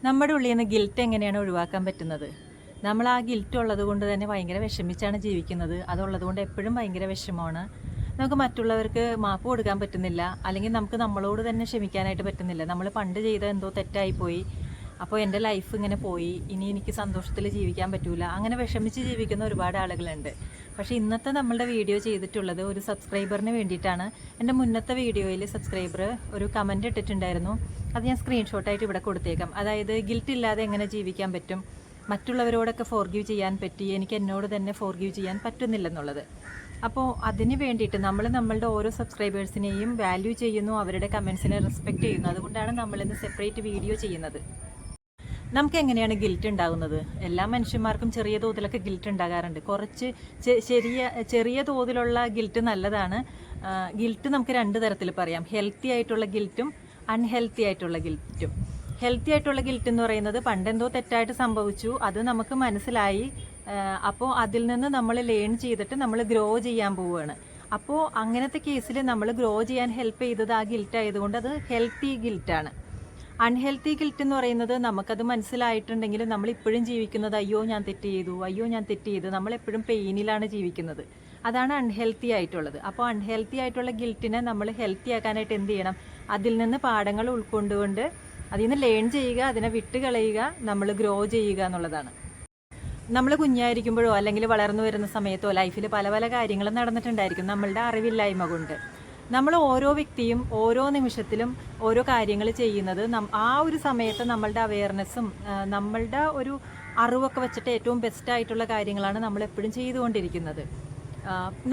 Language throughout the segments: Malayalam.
നമ്മുടെ ഉള്ളിൽ നിന്ന് ഗിൽറ്റ് എങ്ങനെയാണ് ഒഴിവാക്കാൻ പറ്റുന്നത്? നമ്മൾ ആ ഗിൽറ്റ് ഉള്ളത് കൊണ്ട് തന്നെ ഭയങ്കര വിഷമിച്ചാണ് ജീവിക്കുന്നത്. അതുള്ളത് കൊണ്ട് എപ്പോഴും ഭയങ്കര വിഷമമാണ്. നമുക്ക് മറ്റുള്ളവർക്ക് മാപ്പ് കൊടുക്കാൻ പറ്റുന്നില്ല, അല്ലെങ്കിൽ നമുക്ക് നമ്മളോട് തന്നെ ക്ഷമിക്കാനായിട്ട് പറ്റുന്നില്ല. നമ്മൾ പണ്ട് ചെയ്ത എന്തോ തെറ്റായിപ്പോയി, അപ്പോൾ എൻ്റെ ലൈഫ് ഇങ്ങനെ പോയി, ഇനി എനിക്ക് സന്തോഷത്തിൽ ജീവിക്കാൻ പറ്റൂല, അങ്ങനെ വിഷമിച്ച് ജീവിക്കുന്ന ഒരുപാട് ആളുകളുണ്ട്. പക്ഷേ ഇന്നത്തെ നമ്മളുടെ വീഡിയോ ചെയ്തിട്ടുള്ളത് ഒരു സബ്സ്ക്രൈബറിന് വേണ്ടിയിട്ടാണ്. എൻ്റെ മുന്നത്തെ വീഡിയോയിൽ സബ്സ്ക്രൈബർ ഒരു കമൻറ്റ് ഇട്ടിട്ടുണ്ടായിരുന്നു. അത് ഞാൻ സ്ക്രീൻഷോട്ടായിട്ട് ഇവിടെ കൊടുത്തേക്കാം. അതായത് ഗിൽറ്റ് ഇല്ലാതെ എങ്ങനെ ജീവിക്കാൻ പറ്റും, മറ്റുള്ളവരോടൊക്കെ ഫോർഗീവ് ചെയ്യാൻ പറ്റി, എനിക്ക് എന്നോട് തന്നെ ഫോർഗീവ് ചെയ്യാൻ പറ്റുന്നില്ലെന്നുള്ളത്. അപ്പോൾ അതിന് വേണ്ടിയിട്ട് നമ്മളുടെ ഓരോ സബ്സ്ക്രൈബേഴ്സിനെയും വാല്യൂ ചെയ്യുന്നു, അവരുടെ കമൻസിനെ റെസ്പെക്റ്റ് ചെയ്യുന്നു. അതുകൊണ്ടാണ് നമ്മളിന്ന് സെപ്പറേറ്റ് വീഡിയോ ചെയ്യുന്നത്. നമുക്ക് എങ്ങനെയാണ് ഗിൽറ്റ് ഉണ്ടാകുന്നത്? എല്ലാ മനുഷ്യന്മാർക്കും ചെറിയ തോതിലൊക്കെ ഗിൽറ്റ് ഉണ്ടാകാറുണ്ട്. കുറച്ച് ചെറിയ തോതിലുള്ള ഗിൽറ്റ് നല്ലതാണ്. ഗിൽറ്റ് നമുക്ക് രണ്ട് തരത്തിൽ പറയാം: ഹെൽത്തി ആയിട്ടുള്ള ഗിൽറ്റും അൺഹെൽത്തി ആയിട്ടുള്ള ഗിൽറ്റും. ഹെൽത്തി ആയിട്ടുള്ള ഗിൽറ്റ് എന്ന് പറയുന്നത് പണ്ടെന്തോ തെറ്റായിട്ട് സംഭവിച്ചു, അത് നമുക്ക് മനസ്സിലായി, അപ്പോൾ അതിൽ നിന്ന് നമ്മൾ ലേൺ ചെയ്തിട്ട് നമ്മൾ ഗ്രോ ചെയ്യാൻ പോവുകയാണ്. അപ്പോൾ അങ്ങനത്തെ കേസിൽ നമ്മൾ ഗ്രോ ചെയ്യാൻ ഹെൽപ്പ് ചെയ്തത് ആ ഗിൽറ്റ് ആയതുകൊണ്ട് അത് ഹെൽത്തി ഗിൽറ്റാണ്. അൺഹെൽത്തി ഗിൽറ്റ് എന്ന് പറയുന്നത് നമുക്കത് മനസ്സിലായിട്ടുണ്ടെങ്കിൽ നമ്മൾ ഇപ്പോഴും ജീവിക്കുന്നത് അയ്യോ ഞാൻ തെറ്റ് ചെയ്തു, നമ്മളെപ്പോഴും പെയിനിലാണ് ജീവിക്കുന്നത്. അതാണ് അൺഹെൽത്തി ആയിട്ടുള്ളത്. അപ്പോൾ അൺഹെൽത്തി ആയിട്ടുള്ള ഗിൽറ്റിനെ നമ്മൾ ഹെൽത്തി ആക്കാനായിട്ട് എന്ത് ചെയ്യണം? അതിൽ നിന്ന് പാഠങ്ങൾ ഉൾക്കൊണ്ടുകൊണ്ട് അതിൽ നിന്ന് ലേൺ ചെയ്യുക, അതിനെ വിട്ട് കളയുക, നമ്മൾ ഗ്രോ ചെയ്യുക എന്നുള്ളതാണ്. നമ്മൾ കുഞ്ഞായിരിക്കുമ്പോഴോ അല്ലെങ്കിൽ വളർന്നു വരുന്ന സമയത്തോ ലൈഫിൽ പല പല കാര്യങ്ങളും നടന്നിട്ടുണ്ടായിരിക്കും നമ്മളുടെ അറിവില്ലായ്മ കൊണ്ട്. നമ്മൾ ഓരോ വ്യക്തിയും ഓരോ നിമിഷത്തിലും ഓരോ കാര്യങ്ങൾ ചെയ്യുന്നത് ആ ഒരു സമയത്ത് നമ്മളുടെ അവെയർനെസ്സും നമ്മളുടെ ഒരു അറിവൊക്കെ വെച്ചിട്ട് ഏറ്റവും ബെസ്റ്റായിട്ടുള്ള കാര്യങ്ങളാണ് നമ്മളെപ്പോഴും ചെയ്തുകൊണ്ടിരിക്കുന്നത്.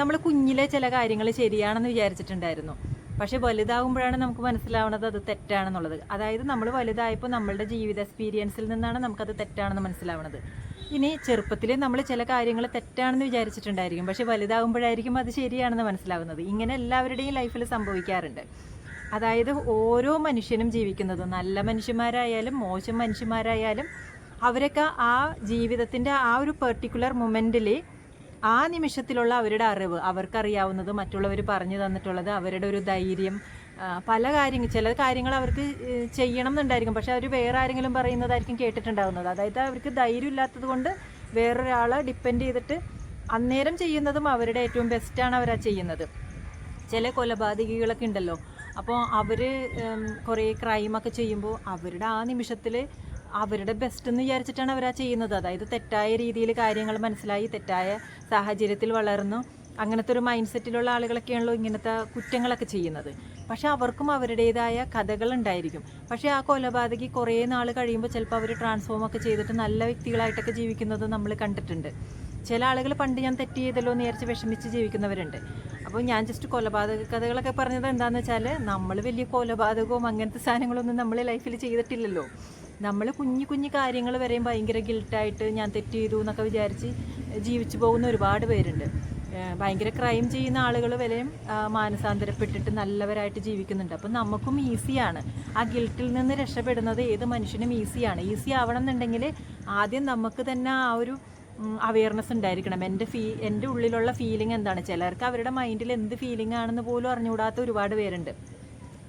നമ്മൾ കുഞ്ഞിലെ ചില കാര്യങ്ങൾ ശരിയാണെന്ന് വിചാരിച്ചിട്ടുണ്ടായിരുന്നു, പക്ഷേ വലുതാകുമ്പോഴാണ് നമുക്ക് മനസ്സിലാവുന്നത് അത് തെറ്റാണെന്നുള്ളത്. അതായത് നമ്മൾ വലുതായപ്പോൾ നമ്മളുടെ ജീവിത എക്സ്പീരിയൻസിൽ നിന്നാണ് നമുക്കത് തെറ്റാണെന്ന് മനസ്സിലാവുന്നത്. ഇനി ചെറുപ്പത്തിൽ നമ്മൾ ചില കാര്യങ്ങൾ തെറ്റാണെന്ന് വിചാരിച്ചിട്ടുണ്ടായിരിക്കും, പക്ഷേ വലുതാകുമ്പോഴായിരിക്കും അത് ശരിയാണെന്ന് മനസ്സിലാവുന്നത്. ഇങ്ങനെ എല്ലാവരുടെയും ലൈഫിൽ സംഭവിക്കാറുണ്ട്. അതായത് ഓരോ മനുഷ്യനും ജീവിക്കുന്നത്, നല്ല മനുഷ്യന്മാരായാലും മോശം മനുഷ്യന്മാരായാലും, അവരൊക്കെ ആ ജീവിതത്തിൻ്റെ ആ ഒരു പെർട്ടിക്കുലർ മൊമെൻറ്റിൽ ആ നിമിഷത്തിലുള്ള അവരുടെ അറിവ്, അവർക്കറിയാവുന്നത്, മറ്റുള്ളവർ പറഞ്ഞു തന്നിട്ടുള്ളത്, അവരുടെ ഒരു ധൈര്യം, ചില കാര്യങ്ങൾ അവർക്ക് ചെയ്യണം എന്നുണ്ടായിരിക്കും, പക്ഷെ അവർ വേറെ ആരെങ്കിലും പറയുന്നതായിരിക്കും കേട്ടിട്ടുണ്ടാവുന്നത്. അതായത് അവർക്ക് ധൈര്യം ഇല്ലാത്തത് കൊണ്ട് വേറൊരാളെ ഡിപ്പെൻഡ് ചെയ്തിട്ട് അന്നേരം ചെയ്യുന്നതും അവരുടെ ഏറ്റവും ബെസ്റ്റാണ് അവരാ ചെയ്യുന്നത്. ചില കൊലപാതകികളൊക്കെ ഉണ്ടല്ലോ, അപ്പോൾ അവർ കുറേ ക്രൈമൊക്കെ ചെയ്യുമ്പോൾ അവരുടെ ആ നിമിഷത്തിൽ അവരുടെ ബെസ്റ്റ് എന്ന് വിചാരിച്ചിട്ടാണ് അവരാ ചെയ്യുന്നത്. അതായത് തെറ്റായ രീതിയിൽ കാര്യങ്ങൾ മനസ്സിലായി, തെറ്റായ സാഹചര്യത്തിൽ വളർന്നു, അങ്ങനത്തെ ഒരു മൈൻഡ് സെറ്റിലുള്ള ആളുകളൊക്കെയാണല്ലോ ഇങ്ങനത്തെ കുറ്റങ്ങളൊക്കെ ചെയ്യുന്നത്. പക്ഷെ അവർക്കും അവരുടേതായ കഥകളുണ്ടായിരിക്കും. പക്ഷേ ആ കൊലപാതകി കുറേ നാൾ കഴിയുമ്പോൾ ചിലപ്പോൾ അവർ ട്രാൻസ്ഫോമൊക്കെ ചെയ്തിട്ട് നല്ല വ്യക്തികളായിട്ടൊക്കെ ജീവിക്കുന്നത് നമ്മൾ കണ്ടിട്ടുണ്ട്. ചില ആളുകൾ പണ്ട് ഞാൻ തെറ്റ് ചെയ്തല്ലോ എന്ന് വിചാരിച്ച് വിഷമിച്ച് ജീവിക്കുന്നവരുണ്ട്. അപ്പോൾ ഞാൻ ജസ്റ്റ് കൊലപാതക കഥകളൊക്കെ പറഞ്ഞത് എന്താണെന്ന് വെച്ചാൽ, നമ്മൾ വലിയ കൊലപാതകവും അങ്ങനത്തെ സാധനങ്ങളൊന്നും നമ്മൾ ലൈഫിൽ ചെയ്തിട്ടില്ലല്ലോ. നമ്മൾ കുഞ്ഞു കാര്യങ്ങൾ വരെയും ഭയങ്കര ഗിൽട്ടായിട്ട് ഞാൻ തെറ്റ് ചെയ്തു എന്നൊക്കെ വിചാരിച്ച് ജീവിച്ചു പോകുന്ന ഒരുപാട് പേരുണ്ട്. ഭയങ്കര ക്രൈം ചെയ്യുന്ന ആളുകൾ വരെയും മാനസാന്തരപ്പെട്ടിട്ട് നല്ലവരായിട്ട് ജീവിക്കുന്നുണ്ട്. അപ്പം നമുക്കും ഈസിയാണ് ആ ഗിൽറ്റിൽ നിന്ന് രക്ഷപ്പെടുന്നത്. ഏത് മനുഷ്യനും ഈസിയാണ്. ഈസി ആവണം എന്നുണ്ടെങ്കിൽ ആദ്യം നമുക്ക് തന്നെ ആ ഒരു അവെയർനെസ് ഉണ്ടായിരിക്കണം. എൻ്റെ ഉള്ളിലുള്ള ഫീലിംഗ് എന്താണ്? ചിലർക്ക് അവരുടെ മൈൻഡിൽ എന്ത് ഫീലിംഗ് ആണെന്ന് പോലും അറിഞ്ഞുകൂടാത്ത ഒരുപാട് പേരുണ്ട്.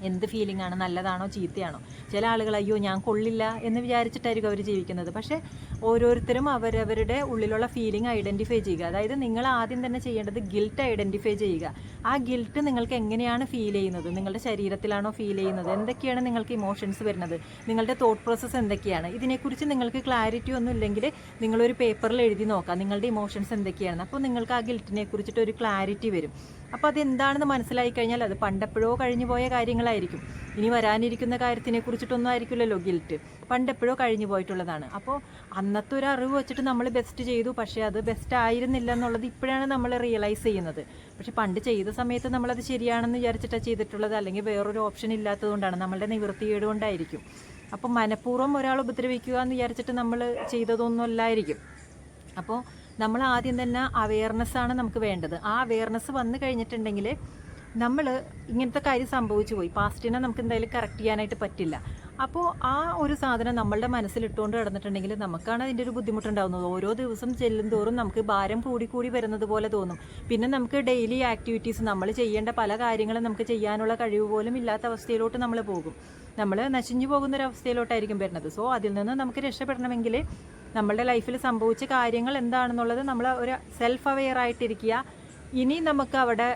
എന്ത് ഫീലിംഗ് ആണ്, നല്ലതാണോ ചീത്തയാണോ? ചില ആളുകൾ അയ്യോ ഞാൻ കൊള്ളില്ല എന്ന് വിചാരിച്ചിട്ടായിരിക്കും അവർ ജീവിക്കുന്നത്. പക്ഷേ ഓരോരുത്തരും അവരവരുടെ ഉള്ളിലുള്ള ഫീലിംഗ് ഐഡൻറ്റിഫൈ ചെയ്യുക. അതായത് നിങ്ങൾ ആദ്യം തന്നെ ചെയ്യേണ്ടത് ഗിൽറ്റ് ഐഡൻറ്റിഫൈ ചെയ്യുക. ആ ഗിൽറ്റ് നിങ്ങൾക്ക് എങ്ങനെയാണ് ഫീൽ ചെയ്യുന്നത്? നിങ്ങളുടെ ശരീരത്തിലാണോ ഫീൽ ചെയ്യുന്നത്? എന്തൊക്കെയാണ് നിങ്ങൾക്ക് ഇമോഷൻസ് വരുന്നത്? നിങ്ങളുടെ തോട്ട് പ്രോസസ്സ് എന്തൊക്കെയാണ്? ഇതിനെക്കുറിച്ച് നിങ്ങൾക്ക് ക്ലാരിറ്റി ഒന്നും ഇല്ലെങ്കിൽ നിങ്ങളൊരു പേപ്പറിൽ എഴുതി നോക്കാം നിങ്ങളുടെ ഇമോഷൻസ് എന്തൊക്കെയാണ്. അപ്പോൾ നിങ്ങൾക്ക് ആ ഗിൽറ്റിനെ കുറിച്ചിട്ട് ഒരു ക്ലാരിറ്റി വരും. അപ്പോൾ അതെന്താണെന്ന് മനസ്സിലായി കഴിഞ്ഞാൽ അത് പണ്ടെപ്പോഴോ കഴിഞ്ഞു പോയ കാര്യങ്ങളായിരിക്കും. ഇനി വരാനിരിക്കുന്ന കാര്യത്തിനെ കുറിച്ചിട്ടൊന്നും ആയിരിക്കില്ലല്ലോ ഗിൽറ്റ്, പണ്ടെപ്പോഴോ കഴിഞ്ഞു പോയിട്ടുള്ളതാണ്. അപ്പോൾ അന്നത്തെ ഒരു അറിവ് വെച്ചിട്ട് നമ്മൾ ബെസ്റ്റ് ചെയ്തു, പക്ഷേ അത് ബെസ്റ്റ് ആയിരുന്നില്ല എന്നുള്ളത് ഇപ്പോഴാണ് നമ്മൾ റിയലൈസ് ചെയ്യുന്നത്. പക്ഷെ പണ്ട് ചെയ്ത സമയത്ത് നമ്മളത് ശരിയാണെന്ന് വിചാരിച്ചിട്ടാണ് ചെയ്തിട്ടുള്ളത്, അല്ലെങ്കിൽ വേറൊരു ഓപ്ഷൻ ഇല്ലാത്തതുകൊണ്ടാണ്, നമ്മളുടെ നിവൃത്തികേട് കൊണ്ടായിരിക്കും. അപ്പം മനഃപൂർവ്വം ഒരാൾ ഉപദ്രവിക്കുക എന്ന് വിചാരിച്ചിട്ട് നമ്മൾ ചെയ്തതൊന്നും അല്ലായിരിക്കും. അപ്പോൾ നമ്മൾ ആദ്യം തന്നെ അവെയർനെസ്സാണ് നമുക്ക് വേണ്ടത്. ആ അവെയർനെസ് വന്നു കഴിഞ്ഞിട്ടുണ്ടെങ്കിൽ നമ്മൾ ഇങ്ങനത്തെ കാര്യം സംഭവിച്ചു പോയി, പാസ്റ്റിനെ നമുക്ക് എന്തായാലും കറക്റ്റ് ചെയ്യാനായിട്ട് പറ്റില്ല. അപ്പോൾ ആ ഒരു സാധനം നമ്മളുടെ മനസ്സിലിട്ടുകൊണ്ട് കിടന്നിട്ടുണ്ടെങ്കിൽ നമുക്കാണ് അതിൻ്റെ ഒരു ബുദ്ധിമുട്ടുണ്ടാകുന്നത്. ഓരോ ദിവസം ചെല്ലും തോറും നമുക്ക് ഭാരം കൂടി വരുന്നത് പോലെ തോന്നും. പിന്നെ നമുക്ക് ഡെയിലി ആക്ടിവിറ്റീസ്, നമ്മൾ ചെയ്യേണ്ട പല കാര്യങ്ങളും നമുക്ക് ചെയ്യാനുള്ള കഴിവ് പോലും ഇല്ലാത്ത അവസ്ഥയിലോട്ട് നമ്മൾ പോകും. നമ്മൾ നശിഞ്ഞു പോകുന്നൊരവസ്ഥയിലോട്ടായിരിക്കും വരുന്നത്. സോ അതിൽ നിന്ന് നമുക്ക് രക്ഷപ്പെടണമെങ്കിൽ നമ്മളുടെ ലൈഫിൽ സംഭവിച്ച കാര്യങ്ങൾ എന്താണെന്നുള്ളത് നമ്മൾ ഒരു സെൽഫ് അവെയർ ആയിട്ടിരിക്കുക. ഇനി നമുക്ക് അവിടെ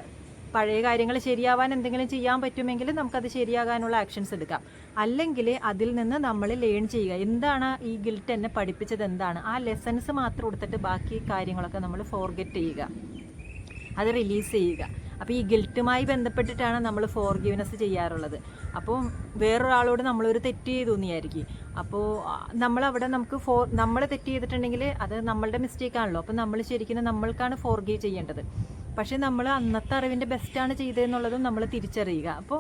പഴയ കാര്യങ്ങൾ ശരിയാവാൻ എന്തെങ്കിലും ചെയ്യാൻ പറ്റുമെങ്കിൽ നമുക്കത് ശരിയാകാനുള്ള ആക്ഷൻസ് എടുക്കാം. അല്ലെങ്കിൽ അതിൽ നിന്ന് നമ്മൾ ലേൺ ചെയ്യുക. എന്താണ് ഈ ഗിൽറ്റ് എന്നെ പഠിപ്പിച്ചത്, എന്താണ് ആ ലെസൺസ് മാത്രം എടുത്തിട്ട് ബാക്കി കാര്യങ്ങളൊക്കെ നമ്മൾ ഫോർഗെറ്റ് ചെയ്യുക, അത് റിലീസ് ചെയ്യുക. അപ്പോൾ ഈ ഗിൽറ്റുമായി ബന്ധപ്പെട്ടിട്ടാണ് നമ്മൾ ഫോർഗീവ്നെസ് ചെയ്യാറുള്ളത്. അപ്പോൾ വേറൊരാളോട് നമ്മളൊരു തെറ്റ് ചെയ്തു തോന്നിയായിരിക്കും. അപ്പോൾ നമ്മളവിടെ നമ്മൾ തെറ്റ് ചെയ്തിട്ടുണ്ടെങ്കിൽ അത് നമ്മളുടെ മിസ്റ്റേക്കാണല്ലോ. അപ്പോൾ നമ്മൾ ശരിക്കും നമ്മൾക്കാണ് ഫോർഗീവ് ചെയ്യേണ്ടത്. പക്ഷേ നമ്മൾ അന്നത്തെ അറിവിൻ്റെ ബെസ്റ്റാണ് ചെയ്തതെന്നുള്ളതും നമ്മൾ തിരിച്ചറിയുക. അപ്പോൾ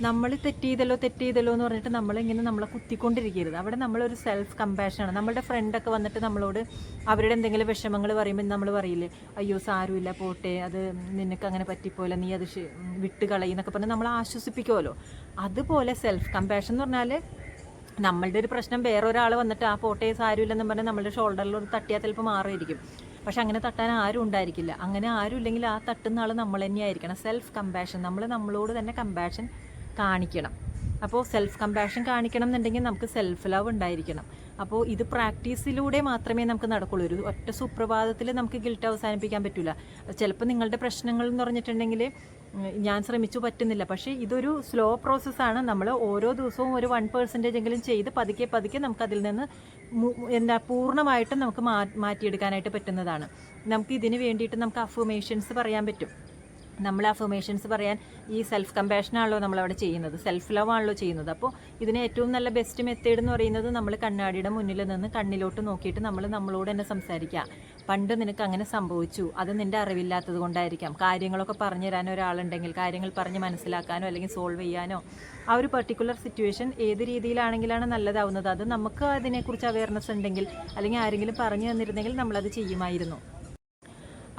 നമ്മൾ തെറ്റ് ചെയ്തല്ലോ എന്ന് പറഞ്ഞിട്ട് നമ്മളിങ്ങനെ നമ്മളെ കുത്തിക്കൊണ്ടിരിക്കരുത്. അവിടെ നമ്മളൊരു സെൽഫ് കമ്പാഷനാണ്. നമ്മളുടെ ഫ്രണ്ടൊക്കെ വന്നിട്ട് നമ്മളോട് അവരുടെ എന്തെങ്കിലും വിഷമങ്ങൾ പറയുമ്പോൾ നമ്മൾ പറയില്ലേ, അയ്യോ സാരമില്ല പോട്ടെ, അത് നിനക്ക് അങ്ങനെ പറ്റിപ്പോയില്ല, നീ അത് വിട്ട് കളയുന്നൊക്കെ പറഞ്ഞ് നമ്മൾ ആശ്വസിപ്പിക്കുമല്ലോ. അതുപോലെ സെൽഫ് കമ്പാഷൻ എന്ന് പറഞ്ഞാൽ നമ്മളുടെ ഒരു പ്രശ്നം വേറൊരാൾ വന്നിട്ട് ആ പോട്ടെ സാരമില്ലെന്നും പറഞ്ഞാൽ നമ്മളുടെ ഷോൾഡറിൽ ഒരു തട്ടിയാൽ ചിലപ്പോൾ മാറിയിരിക്കും. പക്ഷെ അങ്ങനെ തട്ടാൻ ആരും ഉണ്ടായിരിക്കില്ല. അങ്ങനെ ആരും ഇല്ലെങ്കിൽ ആ തട്ടുന്ന ആൾ നമ്മൾ തന്നെയായിരിക്കണം. സെൽഫ് കമ്പാഷൻ, നമ്മളോട് തന്നെ കമ്പാഷൻ കാണിക്കണം. അപ്പോൾ സെൽഫ് കമ്പാഷൻ കാണിക്കണം എന്നുണ്ടെങ്കിൽ നമുക്ക് സെൽഫ് ലവ് ഉണ്ടായിരിക്കണം. അപ്പോൾ ഇത് പ്രാക്ടീസിലൂടെ മാത്രമേ നമുക്ക് നടക്കുള്ളൂ. ഒരു ഒറ്റ സുപ്രഭാതത്തിൽ നമുക്ക് ഗിൽറ്റ് അവസാനിപ്പിക്കാൻ പറ്റില്ല. ചിലപ്പോൾ നിങ്ങളുടെ പ്രശ്നങ്ങൾ എന്ന് പറഞ്ഞിട്ടുണ്ടെങ്കിൽ ഞാൻ ശ്രമിച്ചു പറ്റുന്നില്ല. പക്ഷേ ഇതൊരു സ്ലോ പ്രോസസ്സാണ്. നമ്മൾ ഓരോ ദിവസവും ഒരു 1% എങ്കിലും ചെയ്ത് പതുക്കെ നമുക്കതിൽ നിന്ന് പൂർണ്ണമായിട്ടും നമുക്ക് മാറ്റിയെടുക്കാനായിട്ട് പറ്റുന്നതാണ്. നമുക്ക് ഇതിന് വേണ്ടിയിട്ട് നമുക്ക് അഫർമേഷൻസ് പറയാൻ പറ്റും. നമ്മൾ അഫർമേഷൻസ് പറയാൻ ഈ സെൽഫ് കമ്പാഷനാണല്ലോ നമ്മളവിടെ ചെയ്യുന്നത്, സെൽഫ് ലവ് ആണല്ലോ ചെയ്യുന്നത്. അപ്പോൾ ഇതിന് ഏറ്റവും നല്ല ബെസ്റ്റ് മെത്തേഡ് എന്ന് പറയുന്നത് നമ്മൾ കണ്ണാടിയുടെ മുന്നിൽ നിന്ന് കണ്ണിലോട്ട് നോക്കിയിട്ട് നമ്മളോട് തന്നെ സംസാരിക്കുക. പണ്ട് നിനക്ക് അങ്ങനെ സംഭവിച്ചു, അത് നിൻ്റെ അറിവില്ലാത്തത് കൊണ്ടായിരിക്കാം. കാര്യങ്ങളൊക്കെ പറഞ്ഞു തരാനോ ഒരാളുണ്ടെങ്കിൽ, കാര്യങ്ങൾ പറഞ്ഞ് മനസ്സിലാക്കാനോ അല്ലെങ്കിൽ സോൾവ് ചെയ്യാനോ ആ ഒരു പെർട്ടിക്കുലർ സിറ്റുവേഷൻ ഏത് രീതിയിലാണെങ്കിലാണ് നല്ലതാവുന്നത്, അത് നമുക്ക് അതിനെക്കുറിച്ച് അവയർനെസ് ഉണ്ടെങ്കിൽ അല്ലെങ്കിൽ ആരെങ്കിലും പറഞ്ഞു തന്നിരുന്നെങ്കിൽ നമ്മളത് ചെയ്യുമായിരുന്നു.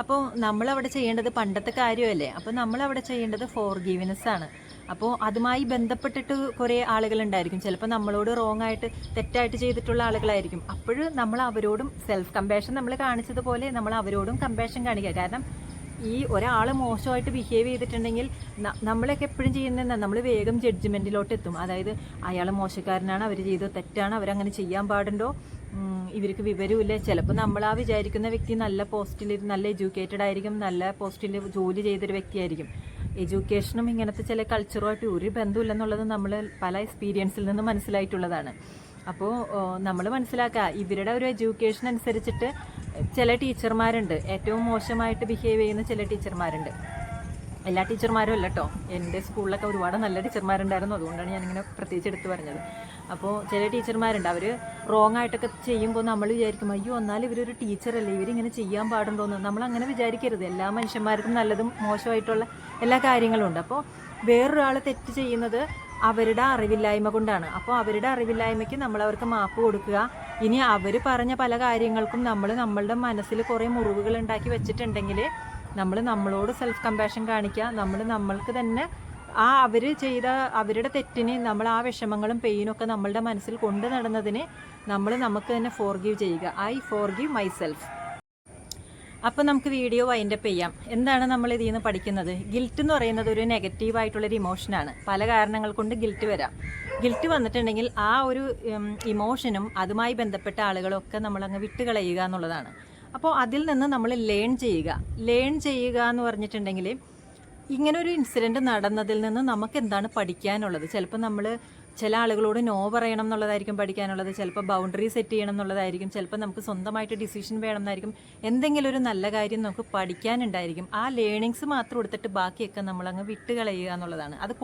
അപ്പോൾ നമ്മളവിടെ ചെയ്യേണ്ടത് പണ്ടത്തെ കാര്യമല്ലേ. അപ്പോൾ നമ്മളവിടെ ചെയ്യേണ്ടത് ഫോർഗീവ്നെസ് ആണ്. അപ്പോൾ അതുമായി ബന്ധപ്പെട്ടിട്ട് കുറേ ആളുകളുണ്ടായിരിക്കും. ചിലപ്പോൾ നമ്മളോട് തെറ്റായിട്ട് ചെയ്തിട്ടുള്ള ആളുകളായിരിക്കും. അപ്പോൾ നമ്മൾ അവരോടും സെൽഫ് കമ്പാഷൻ നമ്മൾ കാണിച്ചതുപോലെ നമ്മൾ അവരോടും കമ്പാഷൻ കാണിക്കുക. കാരണം ഈ ഒരാൾ മോശമായിട്ട് ബിഹേവ് ചെയ്തിട്ടുണ്ടെങ്കിൽ നമ്മളൊക്കെ എപ്പോഴും ചെയ്യുന്നത് നമ്മൾ വേഗം ജഡ്ജ്മെൻറ്റിലോട്ട് എത്തും. അതായത് അയാൾ മോശക്കാരനാണ്, അവർ ചെയ്തത് തെറ്റാണ്, അവരങ്ങനെ ചെയ്യാൻ പാടുണ്ടോ, ഇവർക്ക് വിവരമില്ല. ചിലപ്പോൾ നമ്മൾ ആ വിചാരിക്കുന്ന വ്യക്തി നല്ല പോസ്റ്റിൽ, നല്ല എഡ്യൂക്കേറ്റഡ് ആയിരിക്കും, നല്ല പോസ്റ്റിൽ ജോലി ചെയ്തൊരു വ്യക്തിയായിരിക്കും. എഡ്യൂക്കേഷനും ഇങ്ങനത്തെ ചില കൾച്ചറുമായിട്ട് ഒരു ബന്ധമില്ലെന്നുള്ളത് നമ്മൾ പല എക്സ്പീരിയൻസിൽ നിന്ന് മനസ്സിലായിട്ടുള്ളതാണ്. അപ്പോൾ നമ്മൾ മനസ്സിലാക്കുക, ഇവരുടെ ഒരു എഡ്യൂക്കേഷൻ അനുസരിച്ചിട്ട് ചില ടീച്ചർമാരുണ്ട്, ഏറ്റവും മോശമായിട്ട് ബിഹേവ് ചെയ്യുന്ന ചില ടീച്ചർമാരുണ്ട്. എല്ലാ ടീച്ചർമാരും അല്ല കേട്ടോ, എൻ്റെ സ്കൂളിലൊക്കെ ഒരുപാട് നല്ല ടീച്ചർമാരുണ്ടായിരുന്നു, അതുകൊണ്ടാണ് ഞാനിങ്ങനെ പ്രത്യേകിച്ച് എടുത്ത് പറഞ്ഞത്. അപ്പോൾ ചില ടീച്ചർമാരുണ്ട്, അവർ റോങ് ആയിട്ടൊക്കെ ചെയ്യുമ്പോൾ നമ്മൾ വിചാരിക്കും, അയ്യോ എന്നാലും ഇവരൊരു ടീച്ചറല്ലേ, ഇവരിങ്ങനെ ചെയ്യാൻ പാടുണ്ടോയെന്ന്. നമ്മളങ്ങനെ വിചാരിക്കരുത്. എല്ലാ മനുഷ്യന്മാർക്കും നല്ലതും മോശമായിട്ടുള്ള എല്ലാ കാര്യങ്ങളും ഉണ്ട്. അപ്പോൾ വേറൊരാൾ തെറ്റ് ചെയ്യുന്നത് അവരുടെ അറിവില്ലായ്മ കൊണ്ടാണ്. അപ്പോൾ അവരുടെ അറിവില്ലായ്മയ്ക്ക് നമ്മൾ അവർക്ക് മാപ്പ് കൊടുക്കുക. ഇനി അവർ പറഞ്ഞ പല കാര്യങ്ങൾക്കും നമ്മളുടെ മനസ്സിൽ കുറേ മുറിവുകൾ ഉണ്ടാക്കി വെച്ചിട്ടുണ്ടെങ്കിൽ നമ്മളോട് സെൽഫ് കമ്പാഷൻ കാണിക്കുക. നമ്മൾക്ക് തന്നെ അവർ ചെയ്ത അവരുടെ തെറ്റിന് നമ്മൾ ആ വിഷമങ്ങളും പെയിനൊക്കെ നമ്മളുടെ മനസ്സിൽ കൊണ്ടു നടന്നതിന് നമുക്ക് തന്നെ ഫോർഗീവ് ചെയ്യുക. I forgive my self. അപ്പോൾ നമുക്ക് വീഡിയോ വൈൻഡപ്പ് ചെയ്യാം. എന്താണ് നമ്മൾ ഇതിൽ നിന്ന് പഠിക്കുന്നത്? ഗിൽറ്റ് എന്ന് പറയുന്നത് ഒരു നെഗറ്റീവായിട്ടുള്ളൊരു ഇമോഷനാണ്. പല കാരണങ്ങൾ കൊണ്ട് ഗിൽറ്റ് വരാം. ഗിൽറ്റ് വന്നിട്ടുണ്ടെങ്കിൽ ആ ഒരു ഇമോഷനും അതുമായി ബന്ധപ്പെട്ട ആളുകളൊക്കെ നമ്മളങ്ങ് വിട്ടുകളയുക എന്നുള്ളതാണ്. അപ്പോൾ അതിൽ നിന്ന് നമ്മൾ ലേൺ ചെയ്യുക എന്ന് പറഞ്ഞിട്ടുണ്ടെങ്കിൽ ഇങ്ങനൊരു ഇൻസിഡൻറ്റ് നടന്നതിൽ നിന്ന് നമുക്ക് എന്താണ് പഠിക്കാനുള്ളത്? ചിലപ്പോൾ നമ്മൾ ചില ആളുകളോട് നോ പറയണം എന്നുള്ളതായിരിക്കും പഠിക്കാനുള്ളത്, ചിലപ്പോൾ ബൗണ്ടറി സെറ്റ് ചെയ്യണം എന്നുള്ളതായിരിക്കും, ചിലപ്പോൾ നമുക്ക് സ്വന്തമായിട്ട് ഡിസിഷൻ വേണം എന്നായിരിക്കും, എന്തെങ്കിലും ഒരു നല്ല കാര്യം നമുക്ക് പഠിക്കാനുണ്ടായിരിക്കും. ആ ലേണിങ്സ് മാത്രം എടുത്തിട്ട് ബാക്കിയൊക്കെ നമ്മളങ്ങ് വിട്ടുകളയുക എന്നുള്ളതാണ്. അത്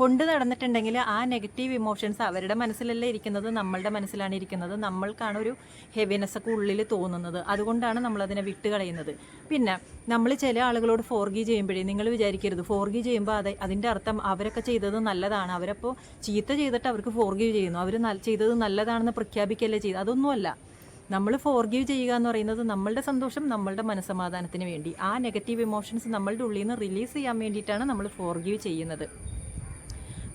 കൊണ്ട് നടന്നിട്ടുണ്ടെങ്കിൽ ആ നെഗറ്റീവ് ഇമോഷൻസ് അവരുടെ മനസ്സിലല്ല ഇരിക്കുന്നത്, നമ്മളുടെ മനസ്സിലാണ് ഇരിക്കുന്നത്. നമ്മൾക്കാണ് ഒരു ഹെവിനെസ് ഒക്കെ ഉള്ളിൽ തോന്നുന്നത്. അതുകൊണ്ടാണ് നമ്മളതിനെ വിട്ടുകളയുന്നത്. പിന്നെ നമ്മൾ ചില ആളുകളോട് ഫോർഗീവ് ചെയ്യുമ്പോഴേ നിങ്ങൾ വിചാരിക്കരുത്, ഫോർഗീവ് ചെയ്യുമ്പോൾ അതിൻ്റെ അർത്ഥം അവരൊക്കെ ചെയ്തത് നല്ലതാണ്, അവരപ്പോൾ ചീത്ത ചെയ്തിട്ട് അവർക്ക് ഫോർഗീവ് ചെയ്യുന്നു, അവർ ചെയ്തത് നല്ലതാണെന്ന് പ്രഖ്യാപിക്കുകയല്ലേ ചെയ്ത്. അതൊന്നുമല്ല. നമ്മൾ ഫോർഗീവ് ചെയ്യുക എന്ന് പറയുന്നത് നമ്മളുടെ സന്തോഷം, നമ്മളുടെ മനസ്സമാധാനത്തിന് വേണ്ടി, ആ നെഗറ്റീവ് ഇമോഷൻസ് നമ്മളുടെ ഉള്ളിൽ നിന്ന് റിലീസ് ചെയ്യാൻ വേണ്ടിയിട്ടാണ് നമ്മൾ ഫോർഗീവ് ചെയ്യുന്നത്.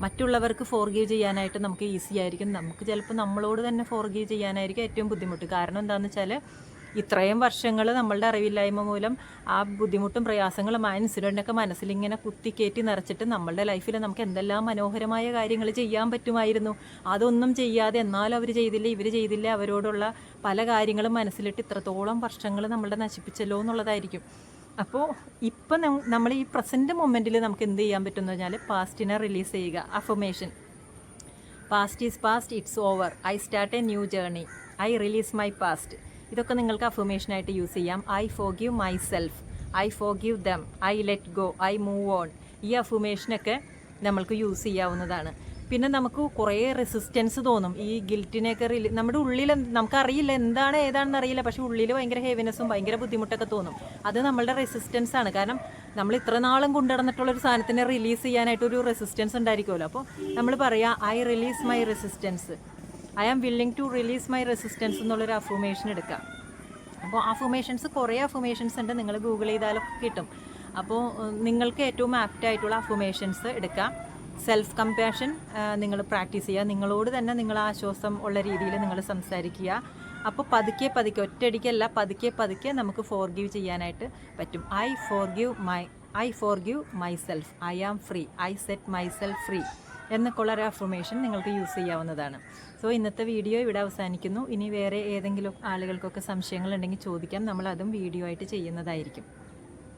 മറ്റുള്ളവർക്ക് ഫോർഗീവ് ചെയ്യാനായിട്ട് നമുക്ക് ഈസി ആയിരിക്കും. നമുക്ക് ചിലപ്പോൾ നമ്മളോട് തന്നെ ഫോർഗീവ് ചെയ്യാനായിരിക്കും ഏറ്റവും ബുദ്ധിമുട്ട്. കാരണം എന്താണെന്ന് വെച്ചാൽ ഇത്രയും വർഷങ്ങൾ നമ്മളുടെ അറിവില്ലായ്മ മൂലം ആ ബുദ്ധിമുട്ടും പ്രയാസങ്ങളും ആ ഇൻസിഡൻറ്റൊക്കെ മനസ്സിലിങ്ങനെ കുത്തിക്കയറ്റി നിറച്ചിട്ട് നമ്മളുടെ ലൈഫിൽ നമുക്ക് എന്തെല്ലാം മനോഹരമായ കാര്യങ്ങൾ ചെയ്യാൻ പറ്റുമായിരുന്നു. അതൊന്നും ചെയ്യാതെ എന്നാലും അവർ ചെയ്തില്ല, ഇവർ ചെയ്തില്ല, അവരോടുള്ള പല കാര്യങ്ങളും മനസ്സിലിട്ട് ഇത്രത്തോളം വർഷങ്ങൾ നമ്മളുടെ നശിപ്പിച്ചല്ലോ എന്നുള്ളതായിരിക്കും. അപ്പോൾ ഇപ്പം നമ്മൾ ഈ പ്രസൻറ്റ് മൊമെൻറ്റിൽ നമുക്ക് എന്ത് ചെയ്യാൻ പറ്റുമെന്ന് പറഞ്ഞാൽ പാസ്റ്റിനെ റിലീസ് ചെയ്യുക. Affirmation: past is past, it's over, I start A new journey, I release my past. ഇതൊക്കെ നിങ്ങൾക്ക് അഫർമേഷനായിട്ട് യൂസ് ചെയ്യാം. I forgive myself, I forgive dum, I let go, I move on. ഈ അഫർമേഷനൊക്കെ നമ്മൾക്ക് യൂസ് ചെയ്യാവുന്നതാണ്. പിന്നെ നമുക്ക് കുറേ റെസിസ്റ്റൻസ് തോന്നും ഈ ഗിൽറ്റിനെയൊക്കെ നമ്മുടെ ഉള്ളിൽ നമുക്കറിയില്ല എന്താണ് ഏതാണെന്ന് അറിയില്ല, പക്ഷേ ഉള്ളിൽ ഭയങ്കര ഹെവിനെസ്സും ഭയങ്കര ബുദ്ധിമുട്ടൊക്കെ തോന്നും. അത് നമ്മളുടെ റെസിസ്റ്റൻസ് ആണ്. കാരണം നമ്മൾ ഇത്ര നാളും കൊണ്ടുനടന്നിട്ടുള്ളൊരു സാധനത്തിനെ റിലീസ് ചെയ്യാനായിട്ടൊരു റെസിസ്റ്റൻസ് ഉണ്ടായിരിക്കുമല്ലോ. അപ്പോൾ നമ്മൾ പറയാം I release my resistance, I am willing to release my resistance എന്നുള്ളൊരു അഫർമേഷൻ എടുക്കാം. അപ്പോൾ അഫർമേഷൻസ് കുറേ അഫർമേഷൻസ് ഉണ്ട്, നിങ്ങൾ ഗൂഗിൾ ചെയ്താലൊക്കെ കിട്ടും. അപ്പോൾ നിങ്ങൾക്ക് ഏറ്റവും ആപ്റ്റായിട്ടുള്ള അഫർമേഷൻസ് എടുക്കാം. സെൽഫ് കമ്പാഷൻ നിങ്ങൾ പ്രാക്ടീസ് ചെയ്യുക. നിങ്ങളോട് തന്നെ നിങ്ങൾ ആശ്വാസം ഉള്ള രീതിയിൽ നിങ്ങൾ സംസാരിക്കുക. അപ്പോൾ പതുക്കെ പതുക്കെ, ഒറ്റയടിക്കല്ല, പതുക്കെ പതുക്കെ നമുക്ക് ഫോർഗീവ് ചെയ്യാനായിട്ട് പറ്റും. I forgive myself, I am free, I set myself free എന്നൊക്കെയുള്ള ഒരു അഫർമേഷൻ നിങ്ങൾക്ക് യൂസ് ചെയ്യാവുന്നതാണ്. സോ ഇന്നത്തെ വീഡിയോ ഇവിടെ അവസാനിക്കുന്നു. ഇനി വേറെ ഏതെങ്കിലും ആളുകൾക്കൊക്കെ സംശയങ്ങളുണ്ടെങ്കിൽ ചോദിക്കാം, നമ്മളതും വീഡിയോ ആയിട്ട് ചെയ്യുന്നതായിരിക്കും.